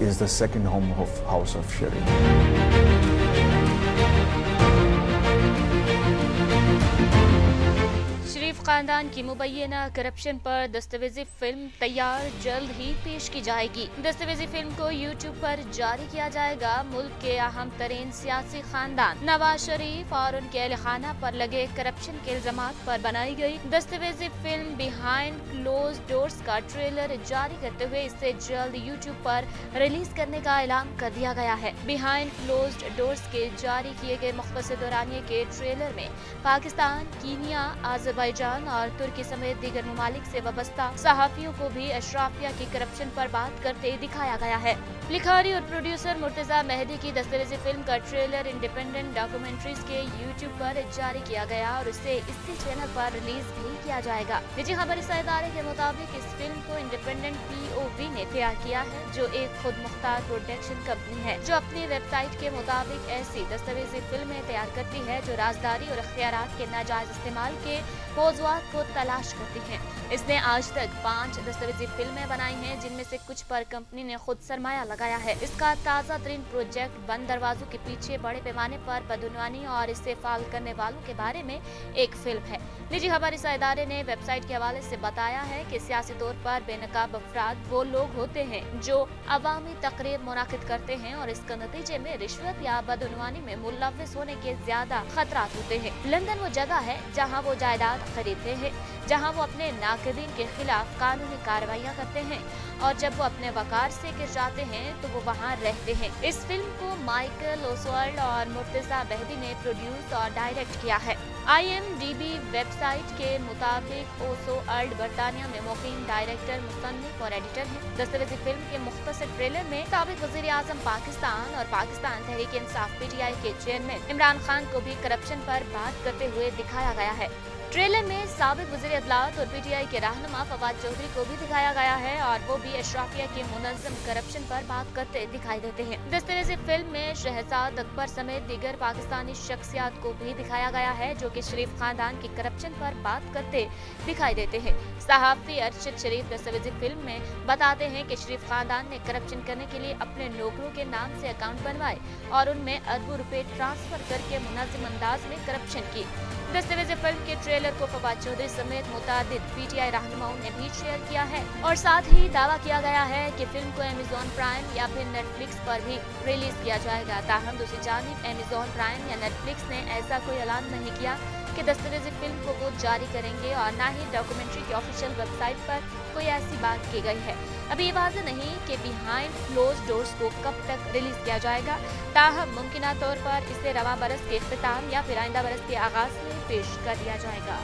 is the second home of House of Sharif. शरीफ खानदान की मुबैना corruption पर दस्तावेजी फिल्म तैयार, जल्द ही पेश की जाएगी। दस्तावेजी फिल्म को यूट्यूब पर जारी किया जाएगा। मुल्क के अहम तरीन सियासी खानदान नवाज शरीफ और उनके अहल खाना पर लगे करप्शन के इल्जामात पर बनाई गई दस्तावेजी फिल्म बिहाइंड क्लोज डोर्स का ट्रेलर जारी करते हुए इसे जल्द यूट्यूब पर रिलीज करने का ऐलान कर दिया गया है। बिहाइंड क्लोज डोर्स के जारी किए गए मुख्तसर दौरानिए के ट्रेलर में पाकिस्तान, कीनिया, अज़रबैजान और तुर्की समेत दीगर ममालिक से वाबस्ता सहाफियों को भी अशराफिया की करप्शन पर बात करते दिखाया गया है। लिखारी और प्रोड्यूसर मुर्तजा मेहदी की दस्तावेजी फिल्म का ट्रेलर इंडिपेंडेंट डॉक्यूमेंट्रीज के यूट्यूब पर जारी किया गया और इसे इसी चैनल पर रिलीज भी किया जाएगा। निजी खबरी इदारे के मुताबिक इस फिल्म को इंडिपेंडेंट POV ने तैयार किया है, जो एक खुद मुख्तार प्रोडक्शन कंपनी है जो अपनी वेबसाइट के मुताबिक ऐसी दस्तावेजी फिल्में तैयार करती है जो राजदारी और इख्तियारात के नाजायज इस्तेमाल के मौज़ूआत को तलाश करती हैं। इसने आज तक 5 दस्तावेजी फिल्में बनाई हैं, जिनमें से कुछ पर कंपनी ने खुद सरमाया लगाया है। इसका ताज़ा तरीन प्रोजेक्ट बंद दरवाजों के पीछे बड़े पैमाने पर बदउनवानी और इससे फाल करने वालों के बारे में एक फिल्म है। निजी खबरी इदारे ने वेबसाइट के हवाले से बताया है कि सियासी तौर पर बेनकाब अफराद वो लोग होते हैं जो अवामी तकरीब मुनाकिद करते हैं और इसके नतीजे में रिश्वत या बदउनवानी में मुलव्वस होने के ज्यादा खतरात होते हैं। लंदन वो जगह है जहाँ वो जायदाद खरीदते हैं, जहां वो अपने नाक़दीन के खिलाफ कानूनी कार्रवाइयां करते हैं और जब वो अपने वकार से गिर जाते हैं तो वो वहां रहते हैं। इस फिल्म को माइकल ओसवाल्ड और मुर्तजा मेहदी ने प्रोड्यूस और डायरेक्ट किया है। IMDb वेबसाइट के मुताबिक ओसवाल्ड बरतानिया में मुकीम डायरेक्टर, मुसन्निफ और एडिटर है। दस्तावेजी फिल्म के मुख्तसर ट्रेलर में साबिक वज़ीर आज़म पाकिस्तान और पाकिस्तान तहरीक इंसाफ PTI के चेयरमैन इमरान खान को भी करप्शन पर बात करते हुए दिखाया गया है। ट्रेलर में साबिक वज़ीर इत्तलात और PTI के रहनुमा फवाद चौधरी को भी दिखाया गया है और वो भी अशराफिया के मुनज़्ज़म करप्शन पर बात करते दिखाई देते हैं। दस्तावेजी फिल्म में शहजाद अकबर समेत दीगर पाकिस्तानी शख्सियात को भी दिखाया गया है जो कि शरीफ खानदान की करप्शन पर बात करते दिखाई देते हैं। सहाफ़ी अरशद शरीफ दस्तावेजी फिल्म में बताते हैं कि शरीफ खानदान ने करप्शन करने के लिए अपने नौकरों के नाम से अकाउंट बनवाए और उनमें अरबों रुपए ट्रांसफर करके मुनज़्ज़म अंदाज में करप्शन की। दस्तावेजी फिल्म के ट्रेलर को फवाद चौधरी समेत मुतादिद PTI रहनुमाओं ने भी शेयर किया है और साथ ही दावा किया गया है कि फिल्म को Amazon प्राइम या फिर Netflix पर भी रिलीज किया जाएगा। ताहम दूसरी जानिब Amazon प्राइम या Netflix ने ऐसा कोई ऐलान नहीं किया कि दस्तावेजी फिल्म को वो जारी करेंगे और न ही डॉक्यूमेंट्री की ऑफिशियल वेबसाइट पर कोई ऐसी बात की गई है। अभी ये वाज़ेह नहीं कि बिहाइंड क्लोज डोर्स को कब तक रिलीज किया जाएगा। ताहम मुमकिन तौर पर इसे रवां बरस के इख्तिताम या फिर आइंदा बरस के आगाज में पेश कर दिया जाएगा।